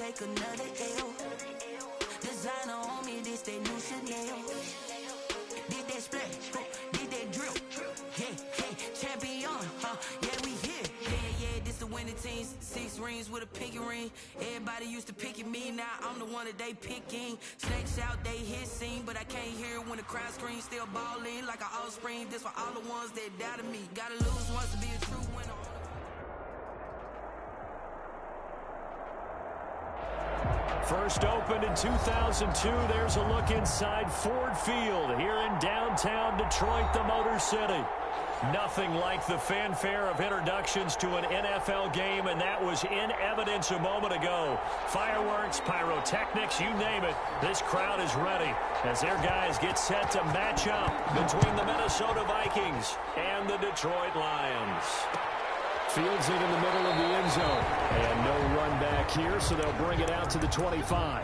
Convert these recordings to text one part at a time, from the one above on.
take another L. Designer on me, this that new Chanel. Did that splash, did that drip. Yeah, champion, yeah, we here. Yeah, this the winning team. 6 rings with a pinky ring. Everybody used to picking me, now I'm the one that they picking. Snakes out, they hit scene, but I can't hear when the crowd screams. Still balling like an offspring. This for all the ones that doubted me. Gotta lose once to be a true winner. First opened in 2002. There's a look inside Ford Field here in downtown Detroit, the Motor City. Nothing like the fanfare of introductions to an NFL game, and that was in evidence a moment ago. Fireworks, pyrotechnics, you name it. This crowd is ready as their guys get set to match up between the Minnesota Vikings and the Detroit Lions. Fields it in the middle of the end zone. And no run back here, so they'll bring it out to the 25.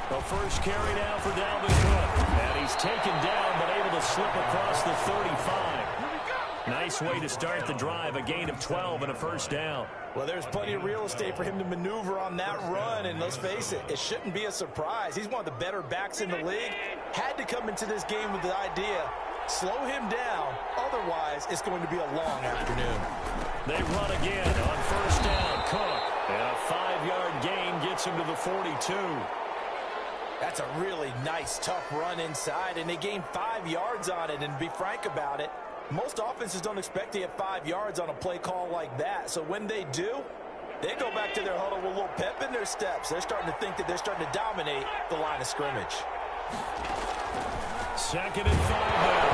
The first carry down for Dalvin Cook. And he's taken down, but able to slip across the 35. Nice way to start the drive, a gain of 12 and a first down. Well, there's plenty of real estate for him to maneuver on that run, and let's face it, it shouldn't be a surprise. He's one of the better backs in the league. Had to come into this game with the idea, slow him down, otherwise it's going to be a long afternoon. They run again on first down. Cook, and a 5-yard gain gets him to the 42. That's a really nice, tough run inside, and they gained 5 yards on it. And to be frank about it, most offenses don't expect to get 5 yards on a play call like that. So when they do, they go back to their huddle with a little pep in their steps. They're starting to think that they're starting to dominate the line of scrimmage. 2nd and 5 now.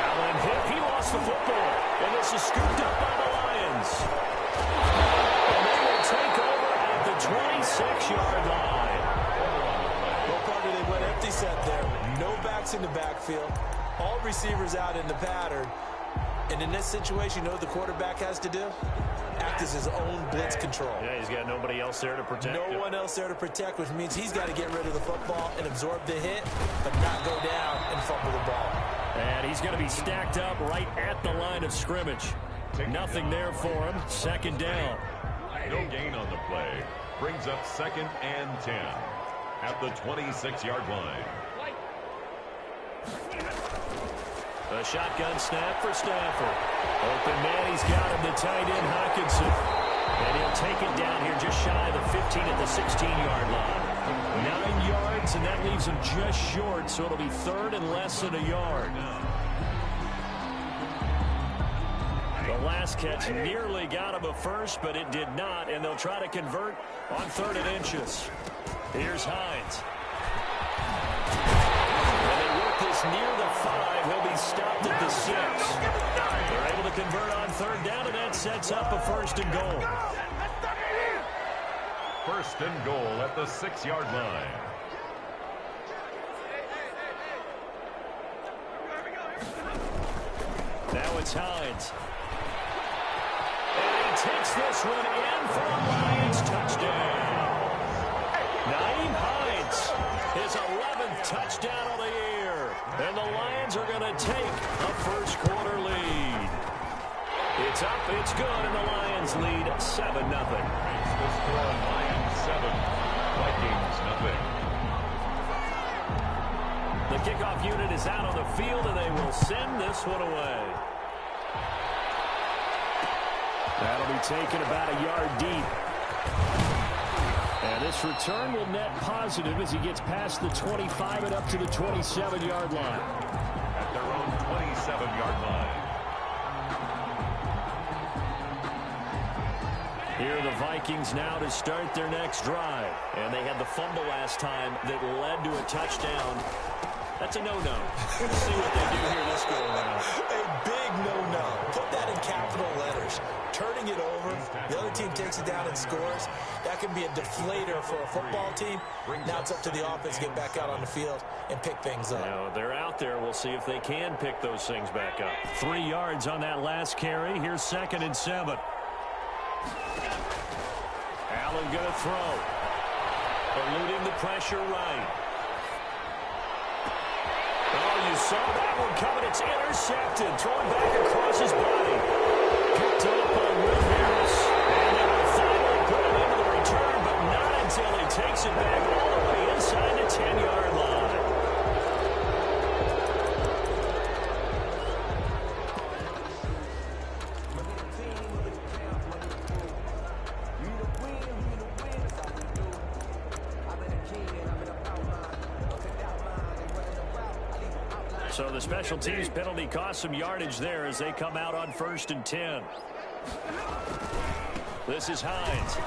Allen hit. He lost the football. And this is scooped up by the Lions. And they will take over at the 26-yard line. They went empty set there. No backs in the backfield. All receivers out in the pattern. And in this situation, you know what the quarterback has to do? Act as his own blitz control. Yeah, he's got nobody else there to protect him. No one else there to protect, which means he's got to get rid of the football and absorb the hit, but not go down and fumble the ball. And he's going to be stacked up right at the line of scrimmage. Nothing there for him. 2nd down. No gain on the play. Brings up 2nd and 10. At the 26-yard line. A shotgun snap for Stafford. Open man, he's got him, the tight end, Hockenson. And he'll take it down here just shy of the 15 at the 16-yard line. 9 yards, and that leaves him just short, so it'll be 3rd and less than a yard. The last catch nearly got him a first, but it did not, and they'll try to convert on 3rd and inches. Here's Hines. And they work this near the 5. He'll be stopped at the 6. They're able to convert on 3rd down, and that sets up a 1st and goal. 1st and goal at the 6-yard line. Now it's Hines. And he takes this one in for a Lions touchdown. Naeem Hines, his 11th touchdown of the year. And the Lions are going to take a first-quarter lead. It's up, it's good, and the Lions lead 7-0. The score, Lions 7, Vikings 0. The kickoff unit is out on the field, and they will send this one away. That'll be taken about a yard deep. And this return will net positive as he gets past the 25 and up to the 27-yard line. At their own 27-yard line. Here are the Vikings now to start their next drive. And they had the fumble last time that led to a touchdown. That's a no-no. Let's see what they do here this go around. A big no-no. Put that in capital letters. Turning it over, the other team takes it down and scores. That can be a deflator for a football team. Now it's up to the offense to get back out on the field and pick things up. Now, they're out there. We'll see if they can pick those things back up. 3 yards on that last carry. Here's 2nd and 7. Allen going to throw. Eluding the pressure right. Oh, you saw that one coming. It's intercepted. Thrown back across his body. Picked up by Will Harris. And they will finally put him into the return, but not until he takes it back all the way inside the 10-yard line. So the special teams penalty cost some yardage there as they come out on 1st and 10. This is Hines.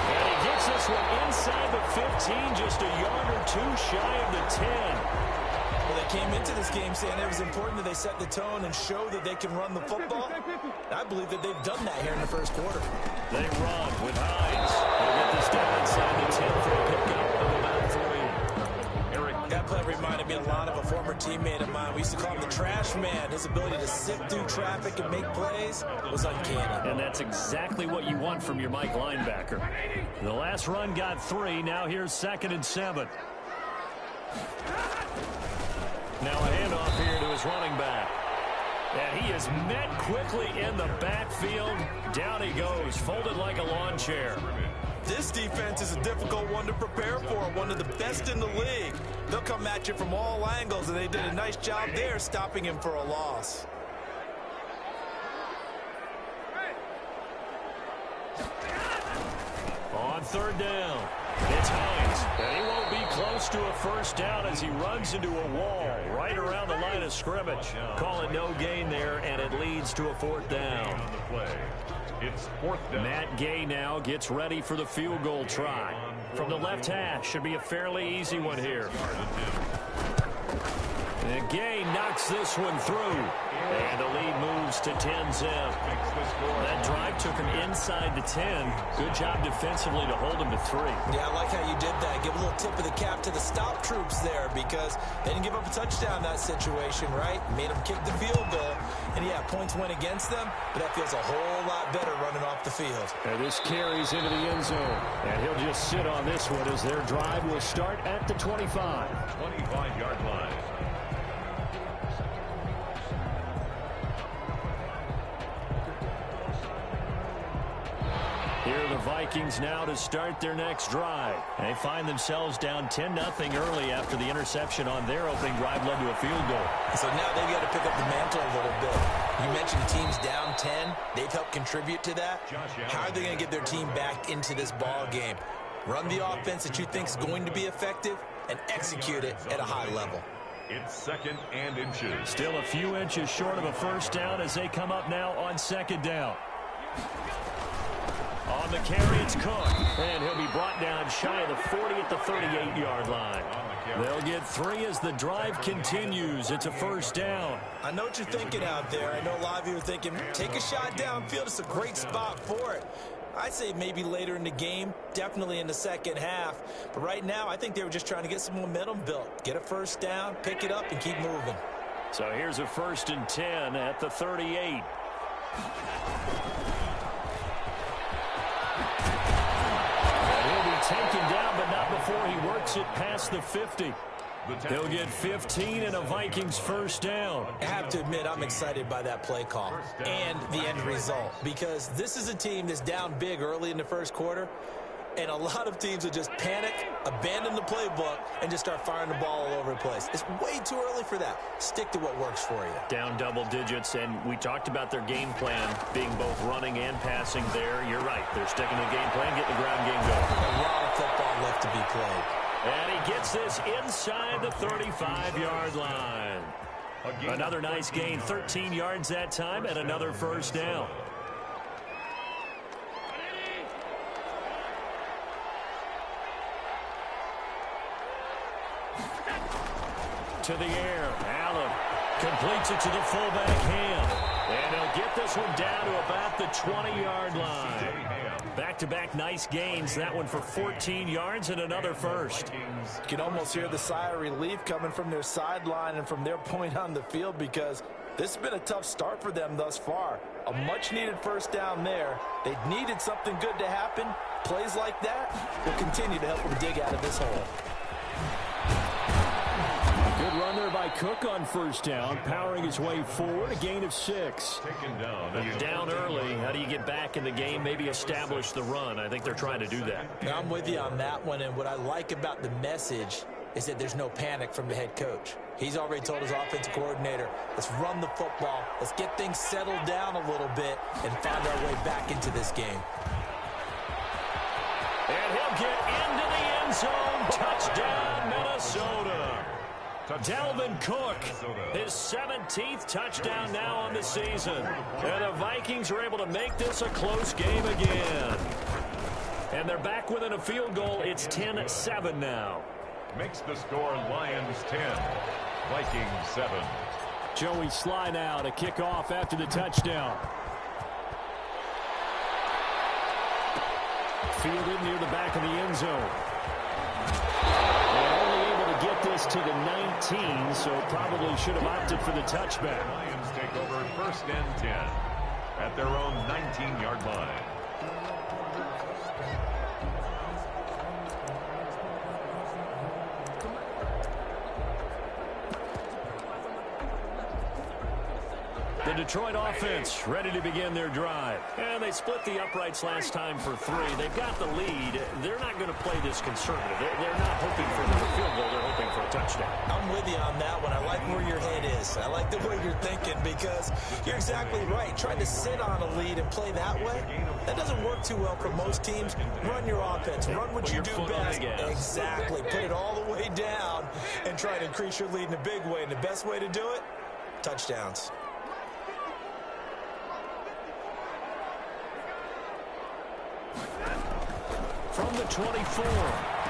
And he gets this one inside the 15, just a yard or 2 shy of the 10. Well, they came into this game saying it was important that they set the tone and show that they can run the football. I believe that they've done that here in the first quarter. They run with Hines. They'll get this down inside the 10 for a pickup of about 3. That play reminded me a lot of a former teammate of mine. We used to call him the trash man. His ability to sift through traffic and make plays was uncanny. And that's exactly what you want from your Mike linebacker. The last run got 3. Now here's 2nd and 7. Now a handoff here to his running back. And he is met quickly in the backfield. Down he goes, folded like a lawn chair. This defense is a difficult one to prepare for, one of the best in the league. They'll come at you from all angles, and they did a nice job there stopping him for a loss. On 3rd down, it's Hines, and he won't be close to a first down as he runs into a wall right around the line of scrimmage. Call it no gain there, and it leads to a 4th down. It's 4th down. Matt Gay now gets ready for the field goal try. From the left hash, should be a fairly easy one here. And Gay knocks this one through. And the lead moves to 10-zip. That drive took him inside the 10. Good job defensively to hold him to 3. Yeah, I like how you did that. Give a little tip of the cap to the stop troops there because they didn't give up a touchdown in that situation, right? Made them kick the field goal. And, yeah, points went against them, but that feels a whole lot better running off the field. And this carries into the end zone. And he'll just sit on this one as their drive will start at the 25. 25-yard line. Here are the Vikings now to start their next drive. They find themselves down 10-0 early after the interception on their opening drive led to a field goal. So now they've got to pick up the mantle a little bit. You mentioned the team's down 10. They've helped contribute to that. How are they going to get their team back into this ball game? Run the offense that you think is going to be effective and execute it at a high level. It's 2nd and inches. Still a few inches short of a first down as they come up now on 2nd down. On the carry, it's Cook. And he'll be brought down shy of the 40 at the 38-yard line. They'll get 3 as the drive continues. It's a first down. I know what you're thinking out there. I know a lot of you are thinking, take a shot downfield. It's a great spot for it. I'd say maybe later in the game, definitely in the second half. But right now, I think they were just trying to get some momentum built. Get a first down, pick it up, and keep moving. So here's a 1st and 10 at the 38. Taken down, but not before he works it past the 50. He'll get 15 and a Vikings first down. I have to admit, I'm excited by that play call and the end result because this is a team that's down big early in the first quarter, and a lot of teams will just panic, abandon the playbook, and just start firing the ball all over the place. It's way too early for that. Stick to what works for you. Down double digits, and we talked about their game plan being both running and passing there. You're right. They're sticking to the game plan, getting the ground game going. A lot of football left to be played. And he gets this inside the 35-yard line. Another nice gain, 13 yards that time, and another first down. To the air, Allen Completes it to the fullback, Ham. And he'll get this one down to about the 20-yard line. Back-to-back nice gains. That one for 14 yards and another first. You can almost hear the sigh of relief coming from their sideline and from their point on the field, because this has been a tough start for them thus far. A much-needed first down there. They needed something good to happen. Plays like that will continue to help them dig out of this hole. Good run there by Cook on first down, powering his way forward, a gain of 6. When you're down early, how do you get back in the game, maybe establish the run? I think they're trying to do that. Now, I'm with you on that one, and what I like about the message is that there's no panic from the head coach. He's already told his offensive coordinator, let's run the football, let's get things settled down a little bit and find our way back into this game. And he'll get into the end zone. Touchdown, Minnesota. Dalvin Cook, his 17th touchdown now on the season. And the Vikings are able to make this a close game again. And they're back within a field goal. It's 10-7 now. Makes the score Lions 10, Vikings 7. Joey Sly now to kick off after the touchdown. Fielded near the back of the end zone. And only able to get this to the 19, so probably should have opted for the touchback. Lions take over first and 10 at their own 19-yard line. The Detroit offense ready to begin their drive. And they split the uprights last time for 3. They've got the lead. They're not going to play this conservative. They're not hoping for another field goal. They're hoping for a touchdown. I'm with you on that one. I like where your head is. I like the way you're thinking, because you're exactly right. Trying to sit on a lead and play that way, that doesn't work too well for most teams. Run your offense. Run what you do best. Exactly. Put it all the way down and try to increase your lead in a big way. And the best way to do it, touchdowns. From the 24,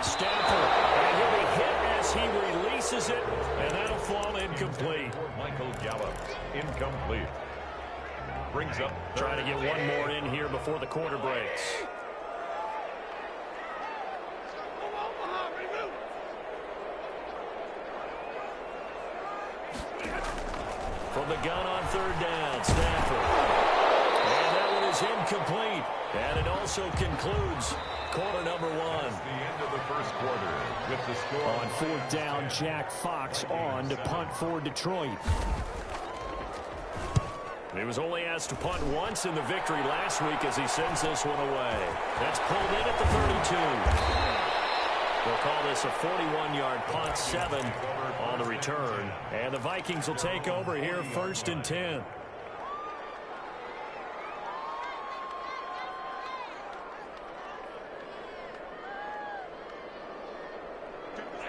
Stafford, and he'll be hit as he releases it, and that'll fall incomplete. Michael Gallup, incomplete. Brings up. Trying to get one more in here before the quarter breaks. From the gun on third down, Stafford. And that one is incomplete. And it also concludes quarter number 1. The end of the first quarter with the score. On fourth down, Jack Fox on to punt for Detroit. He was only asked to punt once in the victory last week as he sends this one away. That's pulled in at the 32. We'll call this a 41-yard punt, 7 on the return. And the Vikings will take over here first and 10.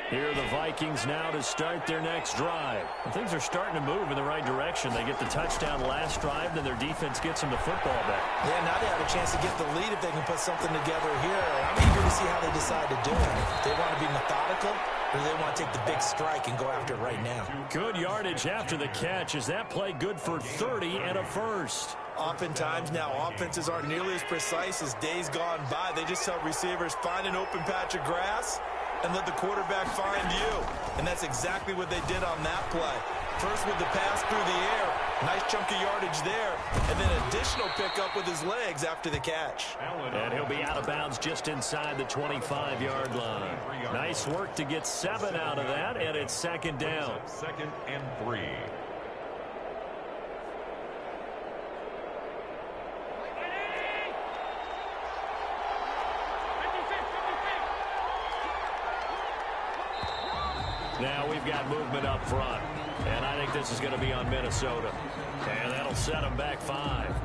Here are the Vikings now to start their next drive. And things are starting to move in the right direction. They get the touchdown last drive, then their defense gets them the football back. Yeah, now they have a chance to get the lead if they can put something together here. I'm eager to see how they decide to do it. They want to be methodical, or they want to take the big strike and go after it right now. Good yardage after the catch. Is that play good for 30 and a first? Oftentimes now, offenses aren't nearly as precise as days gone by. They just tell receivers, find an open patch of grass and let the quarterback find you. And that's exactly what they did on that play. First with the pass through the air. Nice chunk of yardage there. And then additional pickup with his legs after the catch. And he'll be out of bounds just inside the 25-yard line. Nice work to get 7 out of that, and it's second down. Second and 3. Now we've got movement up front, and I think this is going to be on Minnesota. And that'll set them back 5.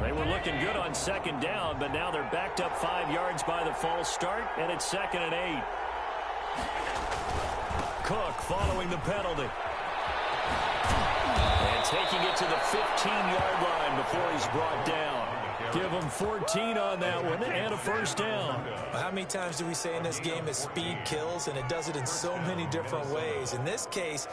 They were looking good on second down, but now they're backed up 5 yards by the false start, and it's second and 8. Cook following the penalty. And taking it to the 15-yard line before he's brought down. Give them 14 on that one and a first down. How many times do we say in this game that speed kills, and it does it in so many different ways? In this case,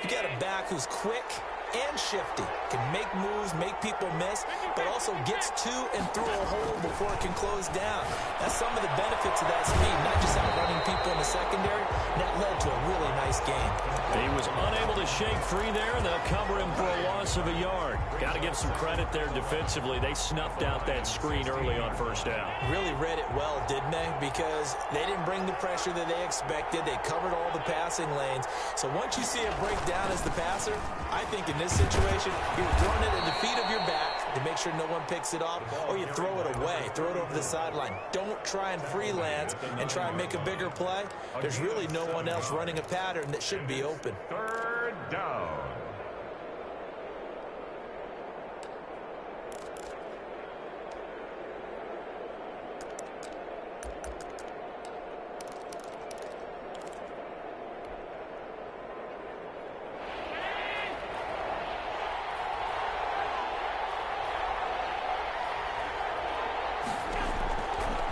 you got a back who's quick and shifty, can make moves, make people miss, but also gets to and through a hole before it can close down. That's some of the benefits of that speed, not just outrunning people in the secondary. That led to a really nice game. He was unable to shake free there, and they'll cover him for a loss of a yard. Got to give some credit there defensively. They snuffed out that screen early on first down. Really read it well, didn't they? Because they didn't bring the pressure that they expected. They covered all the passing lanes. So once you see it break down as the passer, I think in this situation, you're throwing it at the feet of your back to make sure no one picks it off, or you throw it away, throw it over the sideline. Don't try and freelance and try and make a bigger play. There's really no one else running a pattern that should be open. Third down.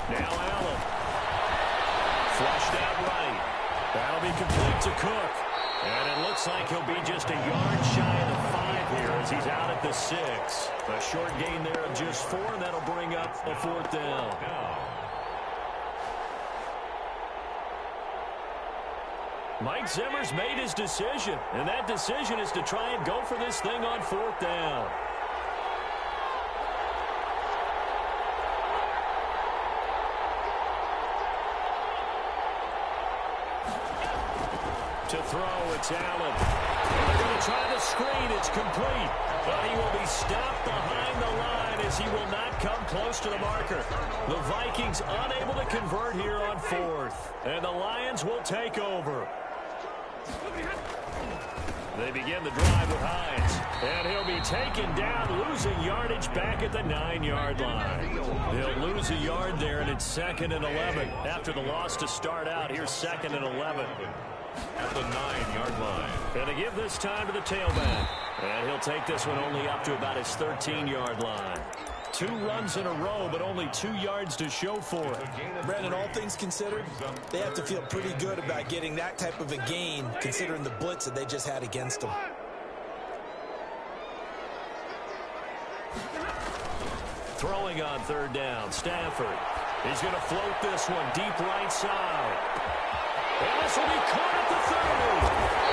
Now Allen. Flushed out right. That'll be complete to Cook. And it looks like he'll be just a yard shy of the 5 here as he's out at the 6. A short gain there of just 4, and that'll bring up a 4th down. Mike Zimmer's made his decision, and that decision is to try and go for this thing on 4th down. To throw, it's Allen. They're going to try the screen. It's complete. But he will be stopped behind the line as he will not come close to the marker. The Vikings unable to convert here on 4th. And the Lions will take over. They begin the drive with Hines. And he'll be taken down, losing yardage back at the 9-yard line. He'll lose a yard there, and it's 2nd and 11. After the loss to start out, here's 2nd and 11. At the 9-yard line. And to give this time to the tailback. And he'll take this one only up to about his 13-yard line. 2 runs in a row, but only 2 yards to show for it. Brandon, all things considered, they have to feel pretty good about getting that type of a gain, considering the blitz that they just had against them. Throwing on 3rd down, Stafford. He's going to float this one deep right side. And this will be caught at the 30.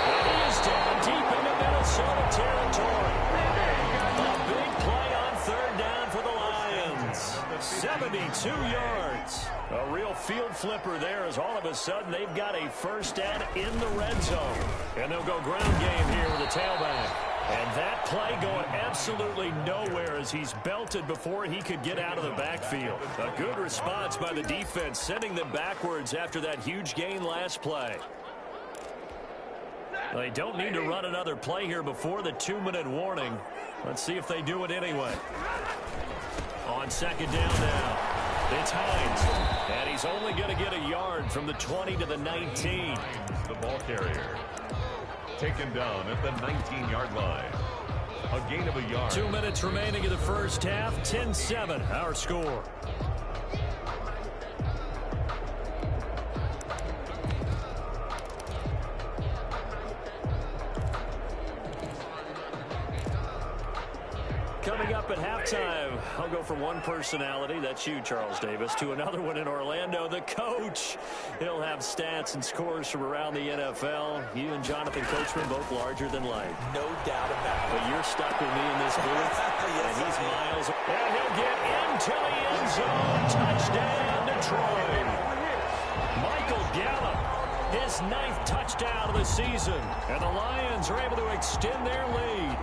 And he is down deep into Minnesota territory. A big play on 3rd down for the Lions. 72 yards. A real field flipper there as all of a sudden they've got a first down in the red zone. And they'll go ground game here with the tailback. And that play going absolutely nowhere as he's belted before he could get out of the backfield. A good response by the defense, sending them backwards after that huge gain last play. They don't need to run another play here before the 2-minute warning. Let's see if they do it anyway. On 2nd down now, it's Hines. And he's only going to get a yard from the 20 to the 19. The ball carrier. Taken down at the 19-yard line. A gain of a yard. 2 minutes remaining in the first half. 10-7, our score. Coming up at halftime, I'll go from one personality, that's you, Charles Davis, to another one in Orlando, the coach. He'll have stats and scores from around the NFL. You and Jonathan Coachman both larger than life. No doubt about it. But you're stuck with me in this booth, Yes, and he's miles. And he'll get into the end zone. Touchdown, Detroit. Michael Gallup, his 9th touchdown of the season. And the Lions are able to extend their lead.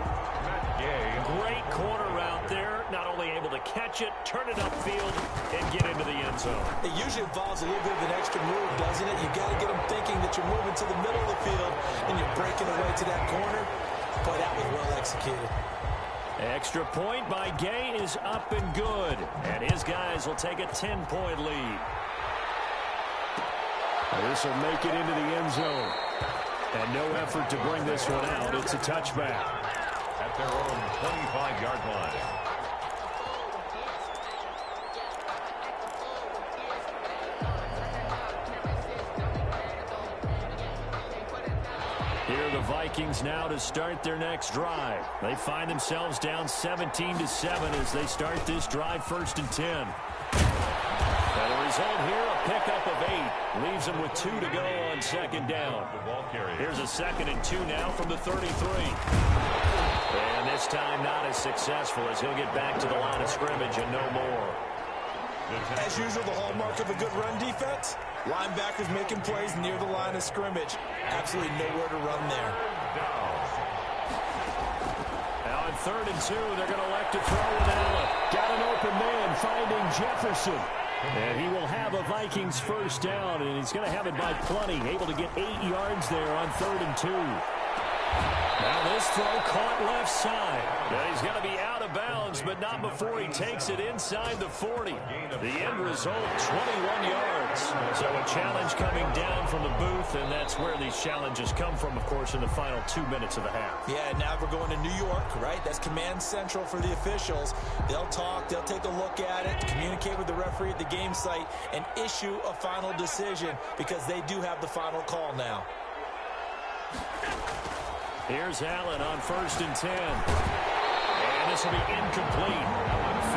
Great corner route there. Not only able to catch it, turn it upfield, and get into the end zone. It usually involves a little bit of an extra move, doesn't it? You've got to get them thinking that you're moving to the middle of the field and you're breaking away to that corner. Boy, that was well executed. Extra point by Gay is up and good. And his guys will take a 10-point lead. This will make it into the end zone. And no effort to bring this one out. It's a touchback. At their own 25-yard line. the Vikings now to start their next drive. They find themselves down 17-7 as they start this drive, 1st and 10. And the result here, a pickup of 8. Leaves them with 2 to go on 2nd down. Here's a 2nd and 2 now from the 33. And this time not as successful as he'll get back to the line of scrimmage and no more. As usual, the hallmark of a good run defense, linebackers making plays near the line of scrimmage. Absolutely nowhere to run there. Now on 3rd and 2, they're going to elect to throw with Allen. Got an open man, finding Jefferson. And he will have a Vikings 1st down, and he's going to have it by plenty. Able to get 8 yards there on 3rd and 2. Now this throw caught left side. And he's going to be out of bounds, but not before he takes it inside the 40. The end result, 21 yards. So a challenge coming down from the booth, and that's where these challenges come from, of course, in the final 2 minutes of the half. Yeah, now we're going to New York, right? That's command central for the officials. They'll talk, they'll take a look at it, communicate with the referee at the game site, and issue a final decision because they do have the final call now. Here's Allen on 1st and 10. And this will be incomplete.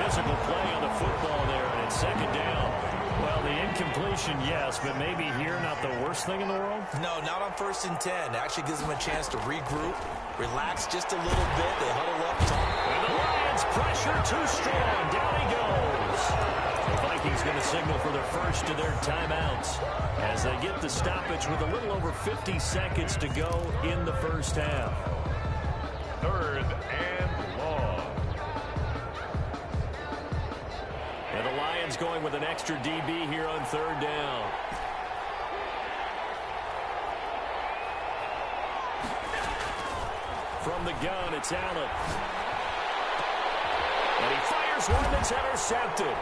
Physical play on the football there, and it's 2nd down. Well, the incompletion, yes, but maybe here not the worst thing in the world? No, not on 1st and 10. It actually gives them a chance to regroup, relax just a little bit. They huddle up, talk. And the Lions pressure too strong. Down he goes. The Vikings going to signal for their first of their timeouts as they get the stoppage with a little over 50 seconds to go in the 1st half. 3rd and long. And the Lions going with an extra DB here on 3rd down. From the gun, it's Allen. And he fires one that's intercepted.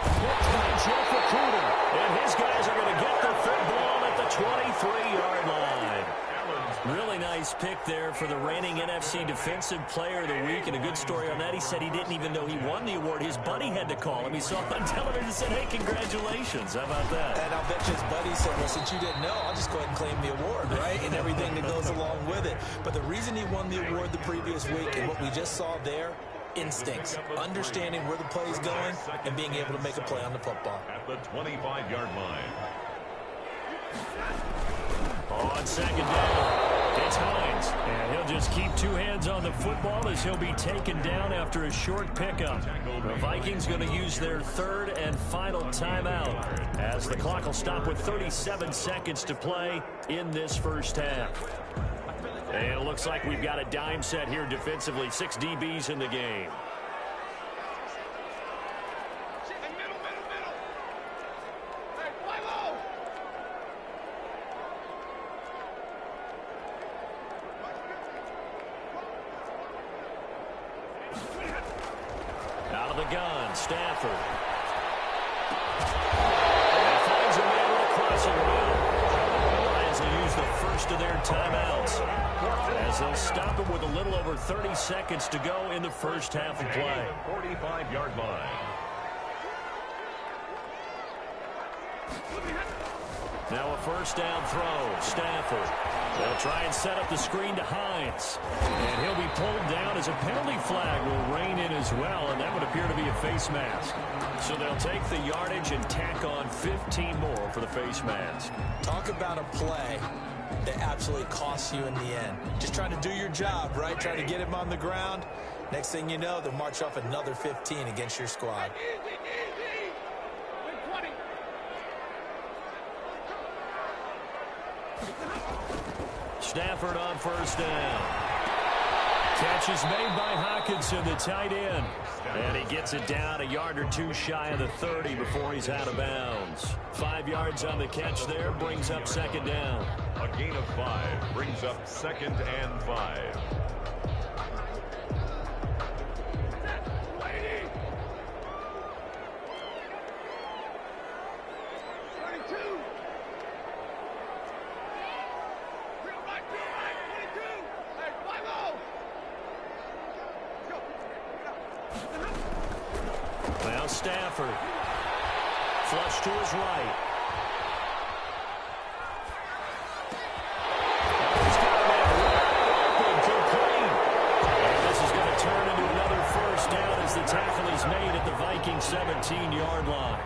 Picked by Jeff Okudah. And his guys are going to get the football at the 23-yard line. Really nice pick there for the reigning NFC Defensive Player of the Week. And a good story on that. He said he didn't even know he won the award. His buddy had to call him. He saw it on television and said, hey, congratulations. How about that? And I'll bet you his buddy said, well, since you didn't know, I'll just go ahead and claim the award, right? And everything that goes along with it. But the reason he won the award the previous week and what we just saw there, instincts, understanding where the play is going, and being able to make a play on the football. At the 25-yard line. On 2nd down, it's Hines. And he'll just keep 2 hands on the football as he'll be taken down after a short pickup. The Vikings going to use their 3rd and final timeout as the clock will stop with 37 seconds to play in this 1st half. And it looks like we've got a dime set here defensively. 6 DBs in the game. Out of the gun, Stafford. And finds a man with a crossing route. The Lions will use the first of their timeouts as they'll stop him with a little over 30 seconds to go in the 1st half of play. 45-yard line. Now a 1st down throw, Stafford. They'll try and set up the screen to Hines. And he'll be pulled down as a penalty flag will rein in as well, and that would appear to be a face mask. So they'll take the yardage and tack on 15 more for the face mask. Talk about a play that absolutely costs you in the end. Just trying to do your job, right? Trying to get him on the ground. Next thing you know, they'll march off another 15 against your squad. Stafford on 1st down. Catch is made by Hockenson, the tight end. And he gets it down a yard or 2 shy of the 30 before he's out of bounds. 5 yards on the catch there, brings up 2nd down. A gain of 5 brings up 2nd and 5. Now Stafford. Flush to his right. He's got a man Viking 17-yard line.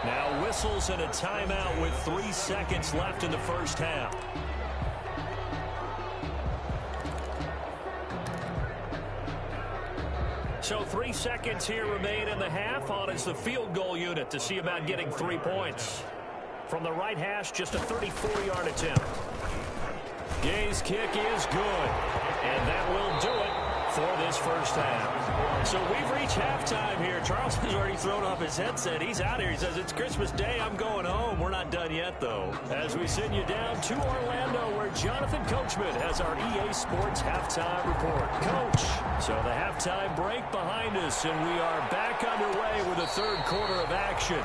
Now whistles and a timeout with 3 seconds left in the first half. So 3 seconds here remain in the half. On is the field goal unit to see about getting 3 points. From the right hash, just a 34-yard attempt. Gay's kick is good. And that will do it for this first half. So we've reached halftime here. Charleston's already thrown off his headset. He's out here. He says, it's Christmas Day. I'm going home. We're not done yet, though. As we send you down to Orlando, where Jonathan Coachman has our EA Sports halftime report. Coach, so the halftime break behind us, and we are back underway with the third quarter of action.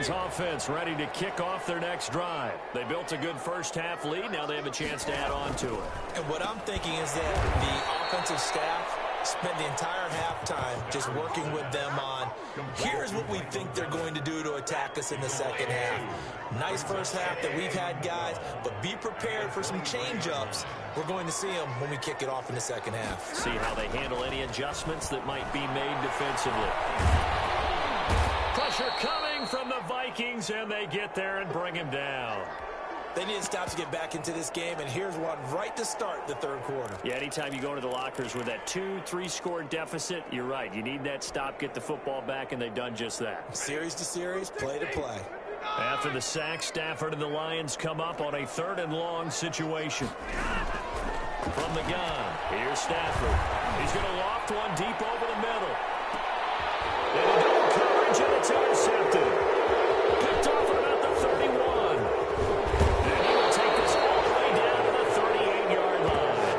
Offense ready to kick off their next drive. They built a good first half lead. Now they have a chance to add on to it. And what I'm thinking is that the offensive staff spent the entire halftime just working with them on, here's what we think they're going to do to attack us in the second half. Nice first half that we've had, guys, but be prepared for some change-ups. We're going to see them when we kick it off in the second half. See how they handle any adjustments that might be made defensively. Pressure coming from the Vikings, and they get there and bring him down. They need to stop to get back into this game, and here's one right to start the third quarter. Yeah, anytime you go into the lockers with that 2-3 score deficit, you're right. You need that stop, get the football back, and they've done just that. Series to series, play to play. After the sack, Stafford and the Lions come up on a 3rd and long situation. From the gun, here's Stafford. He's going to loft one deep over the middle. And a double coverage, and it's intercepted. Picked off at about the 31. And he will take this all the way down to the 38-yard line.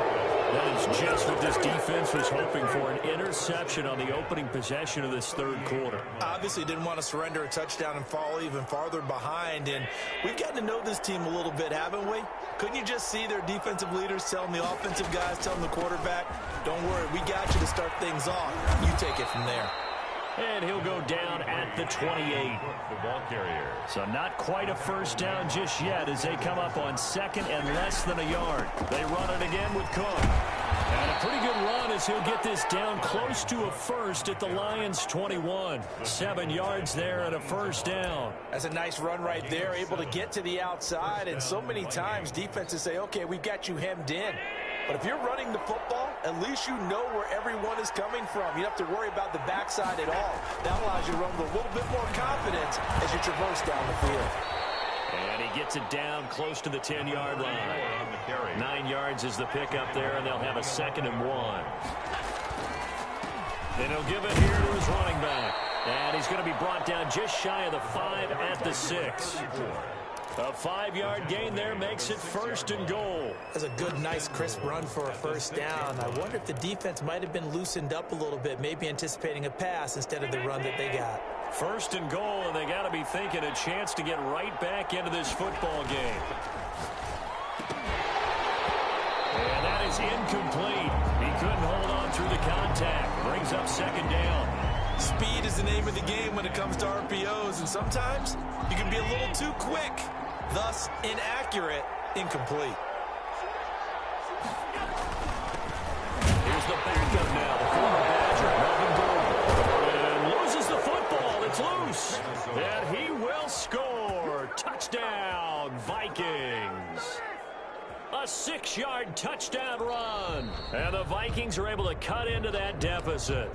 That is just what this defense was hoping for, an interception on the opening possession of this third quarter. Obviously didn't want to surrender a touchdown and fall even farther behind. And we've gotten to know this team a little bit, haven't we? Couldn't you just see their defensive leaders telling the offensive guys, telling the quarterback, don't worry, we got you to start things off. You take it from there. And he'll go down at the 28. The ball carrier. So not quite a first down just yet as they come up on 2nd and less than a yard. They run it again with Cook. And a pretty good run as he'll get this down close to a first at the Lions' 21. 7 yards there and a first down. That's a nice run right there, able to get to the outside. And so many times defenses say, okay, we've got you hemmed in. But if you're running the football, at least you know where everyone is coming from. You don't have to worry about the backside at all. That allows you to run with a little bit more confidence as you traverse down the field. And he gets it down close to the 10-yard line. 9 yards is the pickup there, and they'll have a 2nd and 1. And he'll give it here to his running back. And he's going to be brought down just shy of the 5 at the 6. A 5-yard gain there makes it 1st and goal. That's a good, nice, crisp run for a first down. I wonder if the defense might have been loosened up a little bit, maybe anticipating a pass instead of the run that they got. 1st and goal, and they got to be thinking a chance to get right back into this football game. And that is incomplete. He couldn't hold on through the contact. Brings up 2nd down. Speed is the name of the game when it comes to RPOs, and sometimes you can be a little too quick. Thus, inaccurate, incomplete. Here's the backup now, the former Badger, Melvin Gordon. And loses the football. It's loose. And he will score. Touchdown, Vikings. A 6-yard touchdown run. And the Vikings are able to cut into that deficit.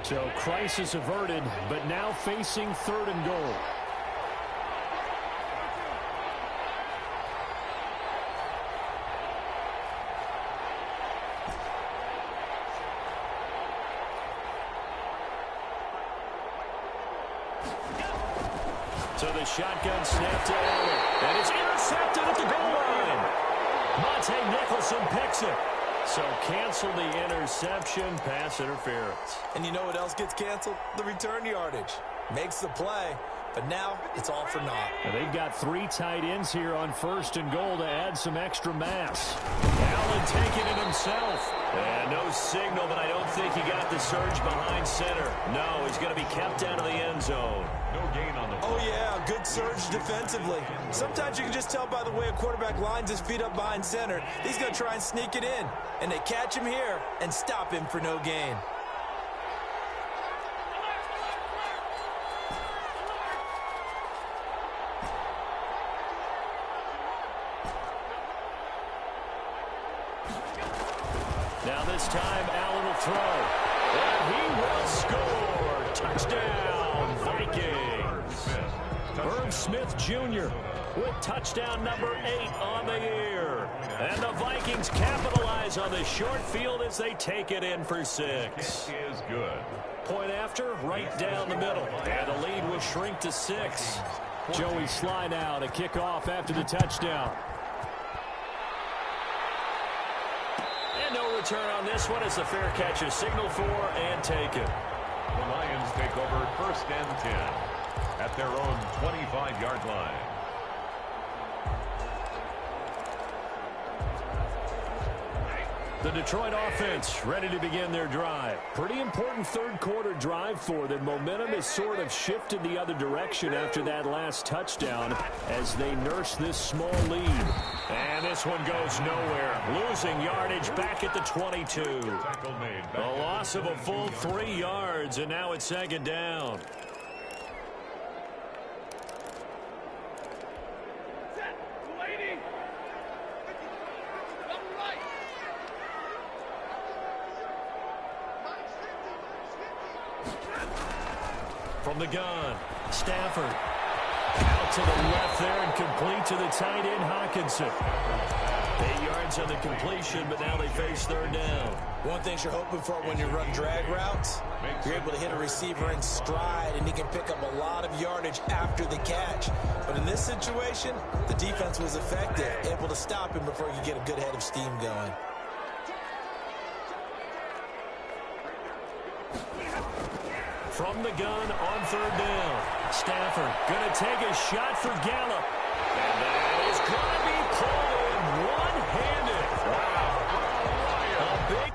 So crisis averted, but now facing 3rd and goal. So the shotgun snap to Allen. And it's intercepted at the goal line. Monte Nicholson picks it. So cancel the interception, pass interference. And you know what else gets canceled? The return yardage. Makes the play, but now it's all for naught. And they've got 3 tight ends here on 1st and goal to add some extra mass. Allen taking it himself. And no signal, but I don't think he got the surge behind center. No, he's going to be kept out of the end zone. No gain on the play. Oh, yeah, good surge defensively. Sometimes you can just tell by the way a quarterback lines his feet up behind center. He's going to try and sneak it in. And they catch him here and stop him for no gain. Now this time, Allen will throw. And he will score. Touchdown, Vikings. Herb Smith Jr. with touchdown number 8 on the year. And the Vikings capitalize on the short field as they take it in for 6. Kick is good. Point after, right down the middle. And the lead will shrink to 6. Joey Sly now to kick off after the touchdown. And no return on this one as the fair catch is signaled for and taken. The Lions take over 1st and 10 at their own 25-yard line. The Detroit offense ready to begin their drive. Pretty important third-quarter drive for them. Momentum has sort of shifted the other direction after that last touchdown as they nurse this small lead. And this one goes nowhere. Losing yardage back at the 22. A loss of a full 3 yards, and now it's 2nd down. From the gun, Stafford out to the left there and complete to the tight end, Hockenson. 8 yards on the completion, but now they face 3rd down. One thing you're hoping for when you run drag routes, you're able to hit a receiver in stride, and he can pick up a lot of yardage after the catch. But in this situation, the defense was effective, able to stop him before he could get a good head of steam going. From the gun on 3rd down. Stafford going to take a shot for Gallup. And that is going to be pulled in one-handed. Wow. A big...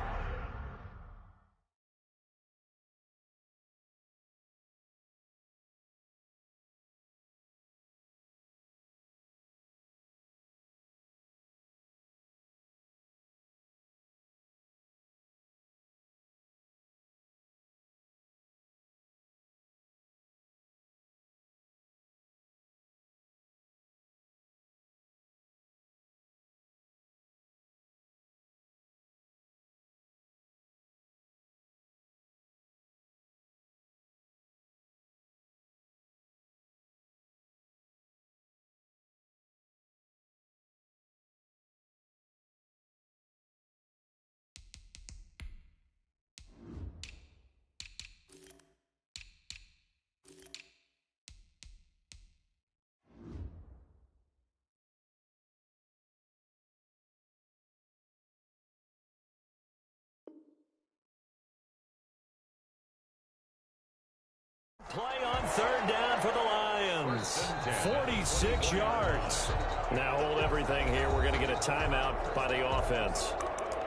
Play on 3rd down for the Lions. 46 yards. Now hold everything here. We're going to get a timeout by the offense.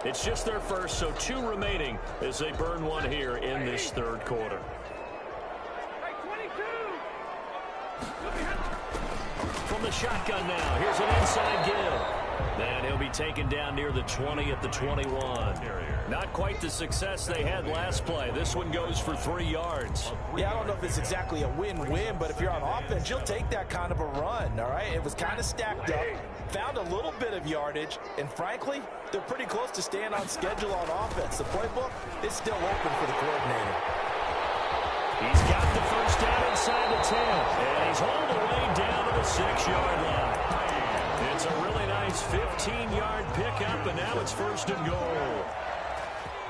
It's just their first, so 2 remaining as they burn one here in this 3rd quarter. From the shotgun now, here's an inside give. And he'll be taken down near the 20 at the 21. Not quite the success they had last play. This one goes for 3 yards. Yeah, I don't know if it's exactly a win-win, but if you're on offense, you'll take that kind of a run, all right? It was kind of stacked up, found a little bit of yardage, and frankly, they're pretty close to staying on schedule on offense. The playbook is still open for the coordinator. He's got the first down inside the 10, and he's hauled away down to the 6-yard line. It's a really nice 15-yard pickup, and now it's 1st and goal.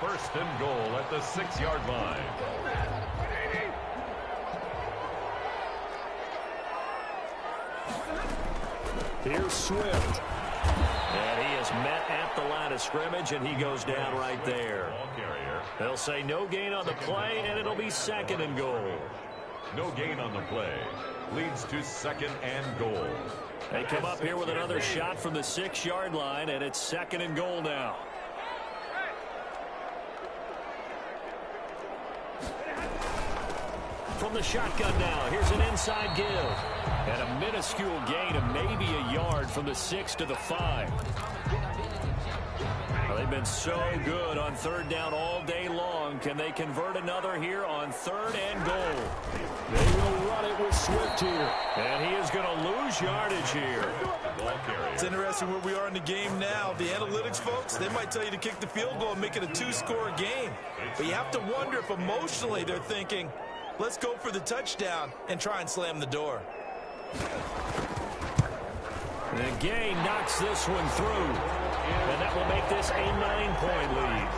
1st and goal at the 6-yard line. Here's Swift. And he is met at the line of scrimmage, and he goes down right there. They'll say no gain on the play, and it'll be 2nd and goal. No gain on the play. Leads to 2nd and goal. They come up here with another shot from the 6-yard line, and it's 2nd and goal now. From the shotgun now, here's an inside give. And a minuscule gain of maybe a yard from the 6 to the 5. Well, they've been so good on 3rd down all day long. Can they convert another here on 3rd and goal? They will run it with Swift here. And he is going to lose yardage here. It's interesting where we are in the game now. The analytics folks, they might tell you to kick the field goal and make it a 2-score game. But you have to wonder if emotionally they're thinking, let's go for the touchdown and try and slam the door. The gain knocks this one through. And that will make this a 9-point lead.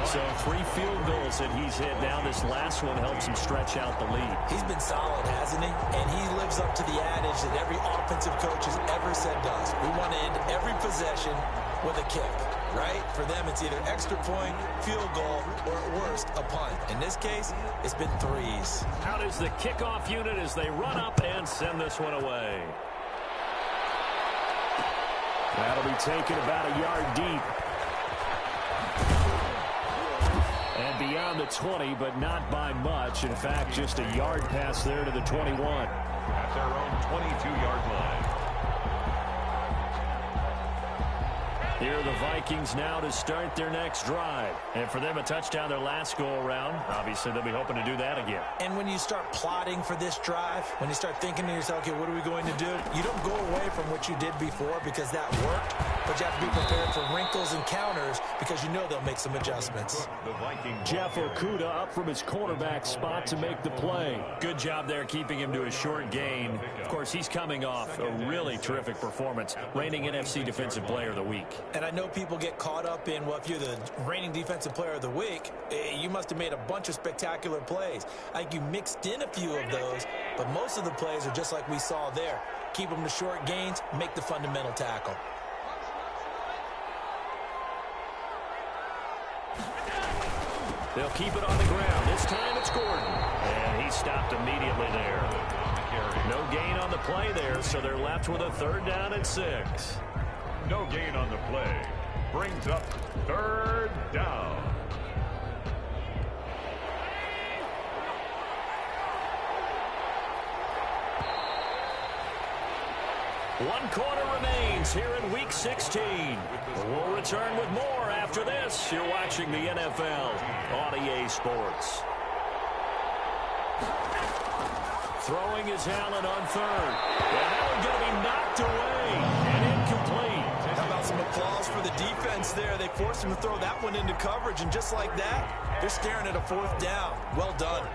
So 3 field goals that he's hit now. This last one helps him stretch out the lead. He's been solid, hasn't he? And he lives up to the adage that every offensive coach has ever said does. We want to end every possession with a kick, right? For them, it's either extra point, field goal, or at worst, a punt. In this case, it's been 3s. Out is the kickoff unit as they run up and send this one away. That'll be taken about a yard deep. And beyond the 20, but not by much. In fact, just a yard pass there to the 21. At their own 22-yard line. Here are the Vikings now to start their next drive. And for them, a touchdown their last go-around. Obviously, they'll be hoping to do that again. And when you start plotting for this drive, when you start thinking to yourself, okay, what are we going to do? You don't go away from what you did before because that worked, but you have to be prepared for wrinkles and counters because you know they'll make some adjustments. Jeff Okudah up from his cornerback spot to make the play. Good job there keeping him to a short gain. Of course, he's coming off a really terrific performance, reigning NFC Defensive Player of the Week. And I know people get caught up in, well, if you're the reigning defensive player of the week, you must have made a bunch of spectacular plays. I think you mixed in a few of those, but most of the plays are just like we saw there. Keep them to short gains, make the fundamental tackle. They'll keep it on the ground. This time it's Gordon. And he stopped immediately there. No gain on the play there, so they're left with a 3rd down and 6. No gain on the play. Brings up 3rd down. One quarter remains here in Week 16. We'll return with more after this. You're watching the NFL on EA Sports. Throwing is Allen on 3rd. And that one's going to be knocked away and incomplete. How about some applause for the defense there? They forced him to throw that one into coverage, and just like that, they're staring at a 4th down. Well done.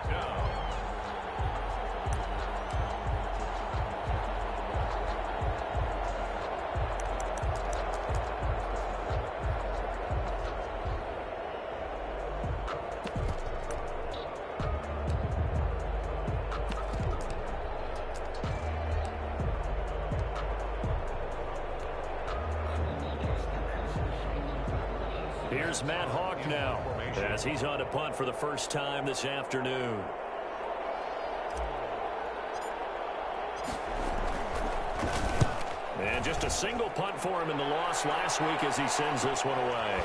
Here's Matt Hawk now as he's on to punt for the first time this afternoon. And just a single punt for him in the loss last week as he sends this one away.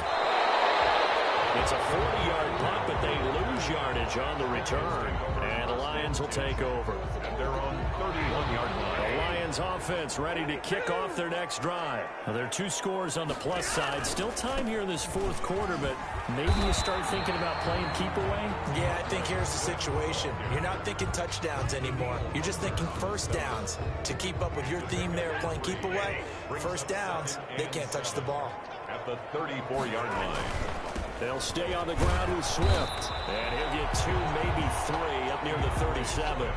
It's a 40-yard punt, but they lose yardage on the return. And the Lions will take over. At their own 31-yard line. The Lions offense ready to kick off their next drive. Well, there are 2 scores on the plus side. Still time here in this 4th quarter, but maybe you start thinking about playing keep away? Yeah, I think here's the situation. You're not thinking touchdowns anymore. You're just thinking 1st downs. To keep up with your theme there, playing keep away, 1st downs, they can't touch the ball. At the 34-yard line. They'll stay on the ground with Swift. And he'll get 2, maybe 3 up near the 37.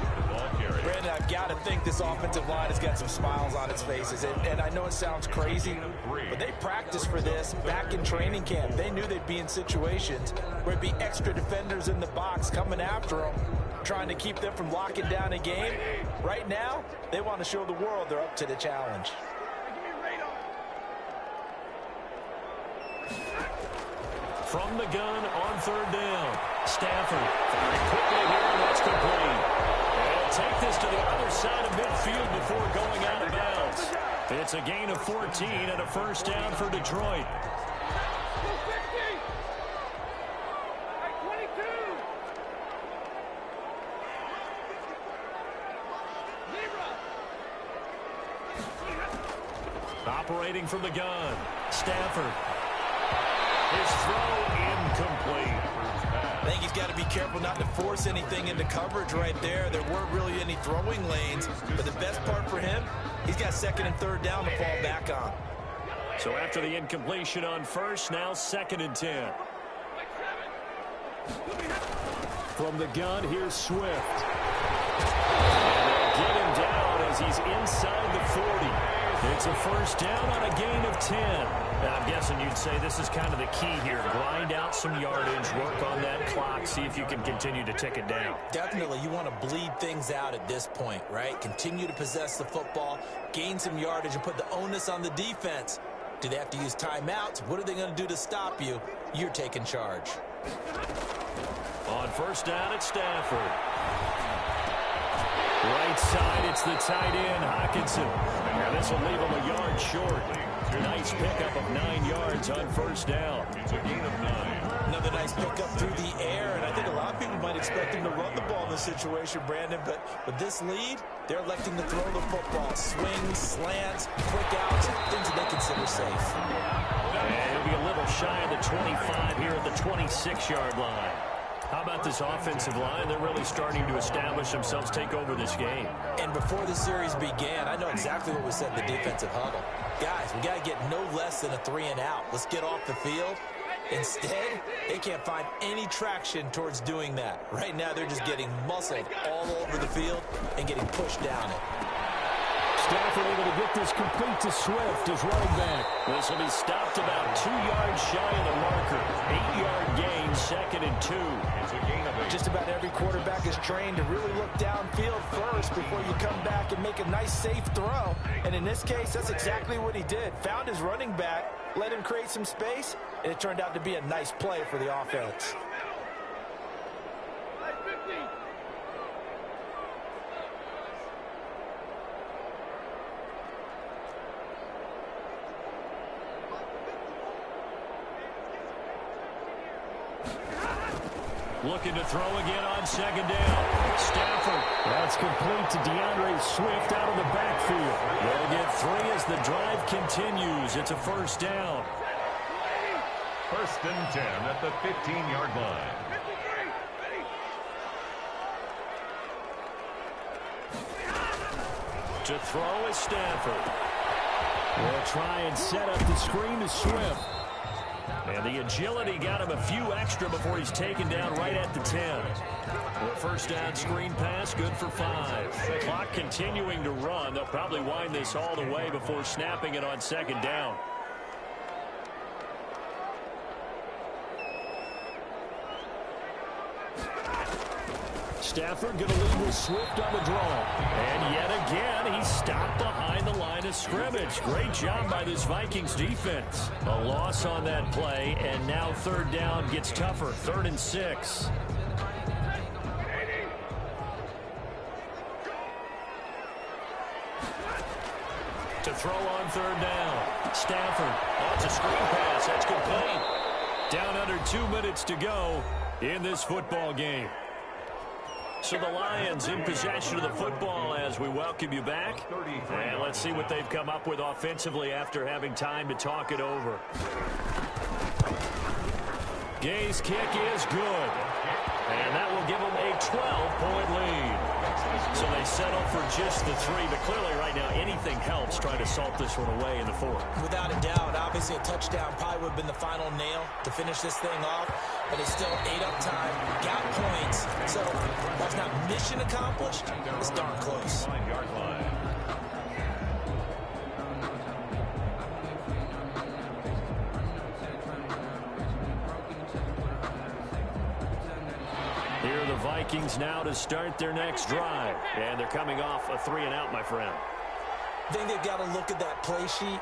Brandon, I've got to think this offensive line has got some smiles on its faces. And I know it sounds crazy, but they practiced for this back in training camp. They knew they'd be in situations where it'd be extra defenders in the box coming after them, trying to keep them from locking down a game. Right now, they want to show the world they're up to the challenge. From the gun on 3rd down. Stafford very quickly here, and that's complete. They'll take this to the other side of midfield before going out of bounds. It's a gain of 14 and a first down for Detroit. Operating from the gun, Stafford. His throw incomplete. I think he's got to be careful not to force anything into coverage right there. There weren't really any throwing lanes, but the best part for him, he's got second and third down to fall back on. So after the incompletion on first, now 2nd and 10. From the gun, here's Swift. And they'll get him down as he's inside the 40. It's a first down on a gain of 10. Now, I'm guessing you'd say this is kind of the key here. Grind out some yardage, work on that clock, see if you can continue to tick it down. Definitely, you want to bleed things out at this point, right? Continue to possess the football, gain some yardage, and put the onus on the defense. Do they have to use timeouts? What are they going to do to stop you? You're taking charge. On first down, it's Stafford. Right side, it's the tight end, Hockenson. Now this will leave him a yard short. Nice pickup of 9 yards on first down. It's a gain of 9. Another nice pickup through the air, and I think a lot of people might expect him to run the ball in this situation, Brandon, but with this lead, they're electing to throw the football. Swings, slants, quick outs, things that they consider safe. And he'll be a little shy of the 25 here at the 26-yard line. How about this offensive line? They're really starting to establish themselves, take over this game. And before the series began, I know exactly what we said in the defensive huddle. Guys, we got to get no less than a 3-and-out. Let's get off the field. Instead, they can't find any traction towards doing that. Right now, they're just getting muscled all over the field and getting pushed down it. Stafford able to get this complete to Swift as running back. This will be stopped about 2 yards shy of the marker. 8-yard gain, 2nd and 2. It's a gain of 8. Just about every quarterback is trained to really look downfield first before you come back and make a nice, safe throw. And in this case, that's exactly what he did. Found his running back, let him create some space, and it turned out to be a nice play for the offense. Looking to throw again on 2nd down. Stafford. That's complete to DeAndre Swift out of the backfield. They'll get 3 as the drive continues. It's a first down. 1st and 10 at the 15-yard line. To throw is Stafford. They'll try and set up the screen to Swift. And the agility got him a few extra before he's taken down right at the 10. The first down screen pass, good for 5. Clock continuing to run. They'll probably wind this all the way before snapping it on 2nd down. Stafford going to lead with Swift on the draw. And yet again, he's stopped behind the line of scrimmage. Great job by this Vikings defense. A loss on that play, and now 3rd down gets tougher. 3rd and 6. To throw on 3rd down. Stafford. Oh, it's a screen pass. That's complete. Down under 2 minutes to go in this football game. So the Lions in possession of the football as we welcome you back. And let's see what they've come up with offensively after having time to talk it over. Gay's kick is good. And that will give them a 12-point lead. So they settle for just the 3, but clearly right now anything helps trying to salt this one away in the 4th. Without a doubt, obviously a touchdown probably would have been the final nail to finish this thing off, but it's still 8 up time, got points, so that's not mission accomplished, it's darn close. 9-yard line. Here are the Vikings now to start their next drive. And they're coming off a 3-and-out, my friend. I think they've got to look at that play sheet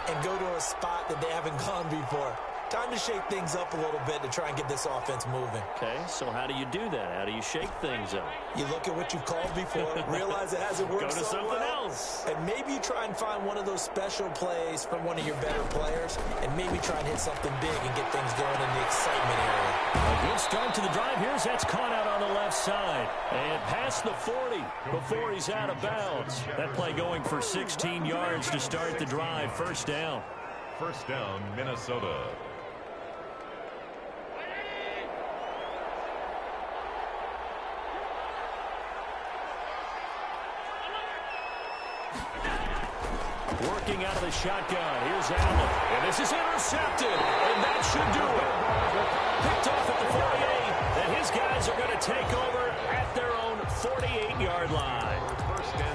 and go to a spot that they haven't gone before. Time to shake things up a little bit to try and get this offense moving. Okay, so how do you do that? How do you shake things up? You look at what you've called before, realize it hasn't worked Go to so something well, else. and maybe you try and find one of those special plays from one of your better players, and maybe try and hit something big and get things going in the excitement area. A good start to the drive. Here's that's caught out on the left side. And past the 40 before he's out of bounds. That play going for 16 yards to start the drive. First down. First down, Minnesota. Working out of the shotgun. Here's Allen. And this is intercepted. And that should do it. Picked off at the 48. And his guys are going to take over at their own 48-yard line.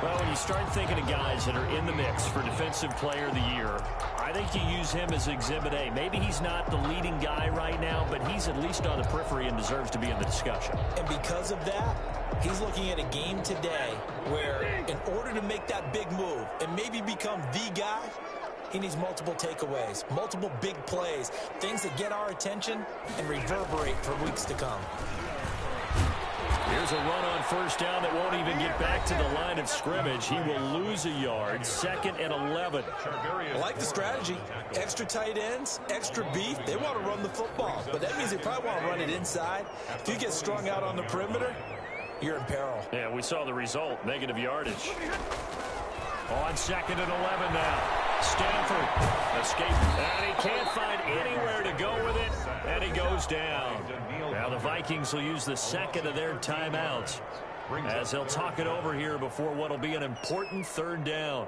Well, when you start thinking of guys that are in the mix for Defensive Player of the Year, I think you use him as Exhibit A. Maybe he's not the leading guy right now, but he's at least on the periphery and deserves to be in the discussion. And because of that, he's looking at a game today where in order to make that big move and maybe become the guy, he needs multiple takeaways, multiple big plays, things that get our attention and reverberate for weeks to come. Here's a run on first down that won't even get back to the line of scrimmage. He will lose a yard. 2nd and 11. I like the strategy. Extra tight ends, extra beef. They want to run the football, but that means they probably want to run it inside. If you get strung out on the perimeter, you're in peril. Yeah, we saw the result. Negative yardage. On 2nd and 11 now. Stanford escaped, and he can't find anywhere to go with it, and he goes down. Now the Vikings will use the second of their timeouts as they'll talk it over here before what will be an important 3rd down.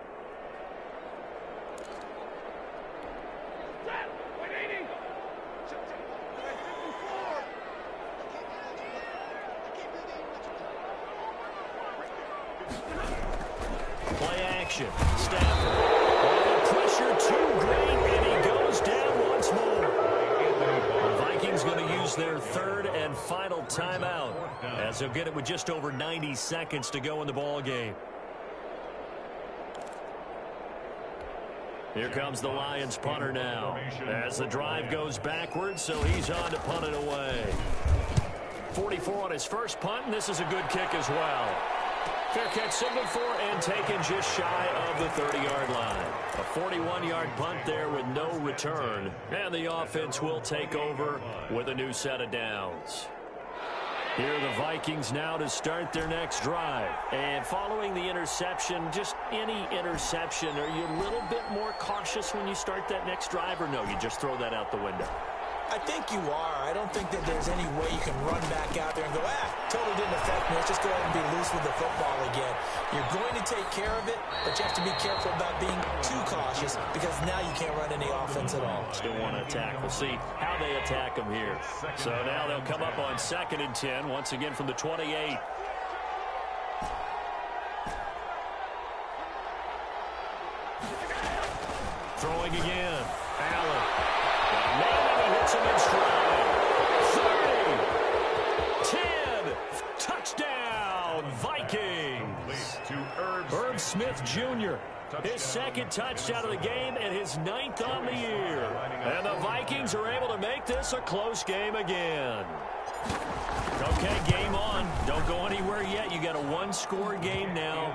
Play action. Stanford. Pressure too great, and he goes down once more. The Vikings going to use their 3rd and final timeout as they'll get it with just over 90 seconds to go in the ball game. Here comes the Lions punter now as the drive goes backwards, so he's on to punt it away. 44 on his first punt, and this is a good kick as well. Fair catch signaled for and taken just shy of the 30-yard line. A 41-yard punt there with no return. And the offense will take over with a new set of downs. Here are the Vikings now to start their next drive. And following the interception, just any interception, are you a little bit more cautious when you start that next drive, or no, you just throw that out the window? I think you are. I don't think that there's any way you can run back out there and go, totally didn't affect me. Let's just go ahead and be loose with the football again. You're going to take care of it, but you have to be careful about being too cautious because now you can't run any offense at all. Still want to attack. We'll see how they attack them here. So now they'll come up on 2nd and 10, once again from the 28. Throwing again. Allen. He hits him in stride. 30. 10. Touchdown, Vikings. Herb Smith Jr. His 2nd touchdown of the game and his 9th on the year. And the Vikings are able to make this a close game again. Okay, game on. Don't go anywhere yet. You got a 1-score game now.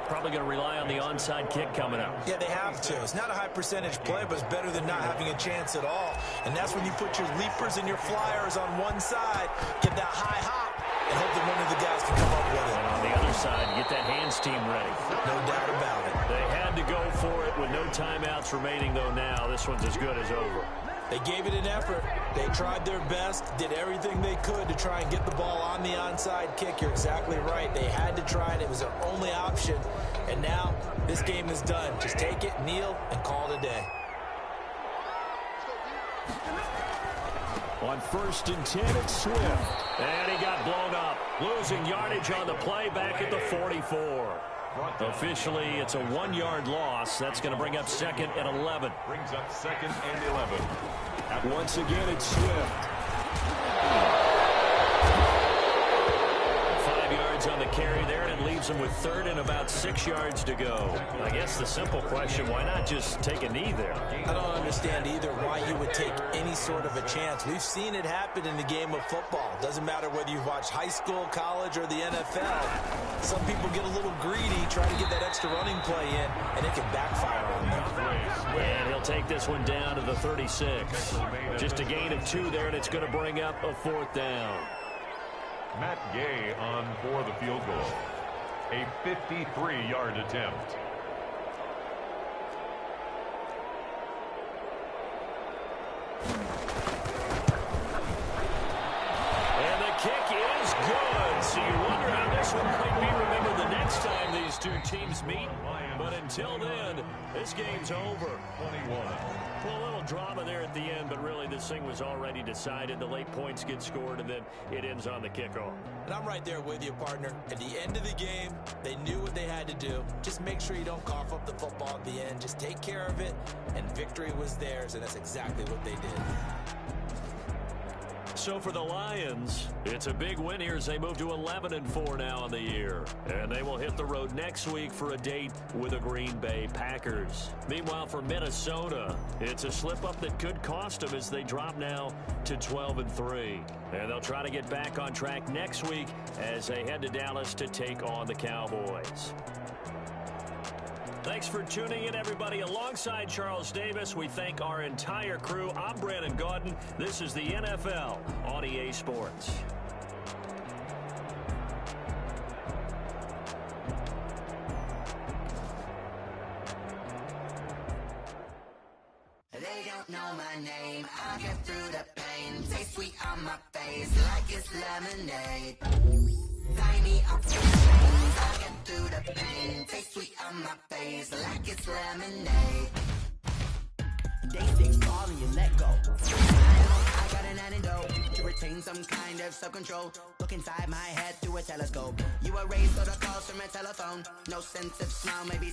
Probably going to rely on the onside kick coming up. Yeah, they have to. It's not a high percentage play, but it's better than not having a chance at all. And that's when you put your leapers and your flyers on one side, get that high hop, and hope that one of the guys can come up with it. And on the other side, get that hands team ready. No doubt about it. They had to go for it with no timeouts remaining, though now. This one's as good as over. They gave it an effort. They tried their best, did everything they could to try and get the ball on the onside kick. You're exactly right. They had to try it. It was their only option. And now this game is done. Just take it, kneel, and call it a day. On 1st and 10, it's Swift. And he got blown up. Losing yardage on the play back at the 44. Officially, it's a 1-yard loss. That's going to bring up 2nd and 11. Brings up 2nd and 11. Once again, it's Swift. 5 yards yards on the carry there, and it leaves them with third and about 6 yards to go. I guess the simple question, why not just take a knee there? I don't understand either why you would take any sort of a chance. We've seen it happen in the game of football. Doesn't matter whether you've watched high school, college, or the NFL. Some people get a little greedy, try to get that extra running play in, and it can backfire on them. And he'll take this one down to the 36. Just a gain of 2 there, and it's going to bring up a 4th down. Matt Gay on for the field goal. A 53-yard attempt. And the kick is good. So you wonder how this one might be remembered the next time these two teams meet. But until then, this game's over. 21. Well, a little drama there at the end, but really this thing was already decided. The late points get scored, and then it ends on the kickoff. And I'm right there with you, partner. At the end of the game, they knew what they had to do. Just make sure you don't cough up the football at the end. Just take care of it, and victory was theirs, and that's exactly what they did. So for the Lions, it's a big win here as they move to 11-4 now on the year. And they will hit the road next week for a date with the Green Bay Packers. Meanwhile, for Minnesota, it's a slip-up that could cost them as they drop now to 12-3. And they'll try to get back on track next week as they head to Dallas to take on the Cowboys. Thanks for tuning in, everybody. Alongside Charles Davis, we thank our entire crew. I'm Brandon Gaudin. This is the NFL on EA Sports. They don't know my name. I'll get through the pain. Taste sweet on my face like it's lemonade. Tie me up with chains. I'll get through the pain. Taste sweet on my face like it's lemonade. Day 6 fall and you let go. I got an antidote to retain some kind of self-control. Look inside my head through a telescope. You were raised so the calls from a telephone. No sense of smile, maybe